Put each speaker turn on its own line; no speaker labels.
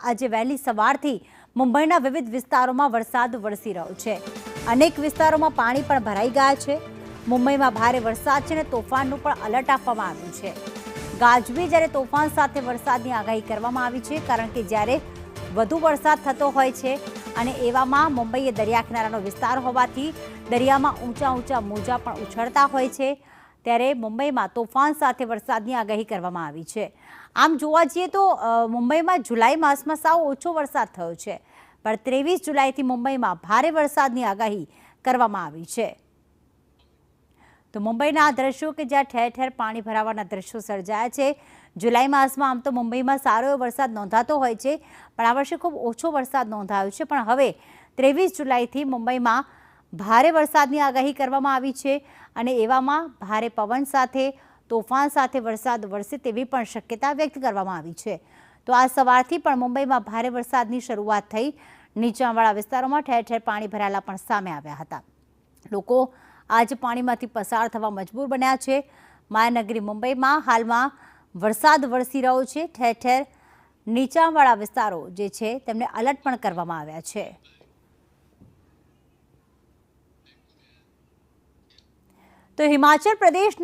આજે વહેલી સવારથી મુંબઈના વિવિધ વિસ્તારોમાં વરસાદ વરસી રહ્યો છે। અનેક વિસ્તારોમાં પાણી પણ ભરાઈ ગયા છે। મુંબઈમાં ભારે વરસાદ છે અને તોફાનનું પણ એલર્ટ આપવામાં આવ્યું છે। ગાજવીજ અને તોફાન સાથે વરસાદની આગાહી કરવામાં આવી છે, કારણ કે જ્યારે વધુ વરસાદ થતો હોય છે અને એવામાં મુંબઈ એ દરિયા કિનારાનો વિસ્તાર હોવાથી દરિયામાં ઊંચા મોજા પણ ઉછળતા હોય છે, ત્યારે મુંબઈમાં તોફાન સાથે વરસાદની આગાહી કરવામાં આવી છે। આમ જોવા જઈએ તો મુંબઈમાં જુલાઈ માસમાં સાવ ઓછો વરસાદ થયો છે, પણ 23 જુલાઈથી મુંબઈમાં ભારે વરસાદની આગાહી કરવામાં આવી છે। તો મુંબઈના આ દ્રશ્યો કે જ્યાં ઠેર ઠેર પાણી ભરાવાના દ્રશ્યો સર્જાયા છે। જુલાઈ માસમાં આમ તો મુંબઈમાં સારો એવો વરસાદ નોંધાતો હોય છે, પણ આ વર્ષે ખૂબ ઓછો વરસાદ નોંધાયો છે। પણ હવે 23 જુલાઈથી મુંબઈમાં ભારે વરસાદની આગાહી કરવામાં આવી છે અને એવામાં ભારે પવન સાથે તોફાન સાથે વરસાદ વરસે તેવી પણ શક્યતા વ્યક્ત કરવામાં આવી છે। તો આ સવારથી પણ મુંબઈમાં ભારે વરસાદની શરૂઆત થઈ। નીચાણવાળા વિસ્તારોમાં ઠેર ઠેર પાણી ભરાયેલા પણ સામે આવ્યા હતા। લોકો આજ પાણીમાંથી પસાર થવા મજબૂર બન્યા છે। માયાનગરી મુંબઈમાં હાલમાં વરસાદ વરસી રહ્યો છે। ઠેર ઠેર નીચાણવાળા વિસ્તારો જે છે તેમને એલર્ટ પણ કરવામાં આવ્યા છે। તો હિમાચલ પ્રદેશ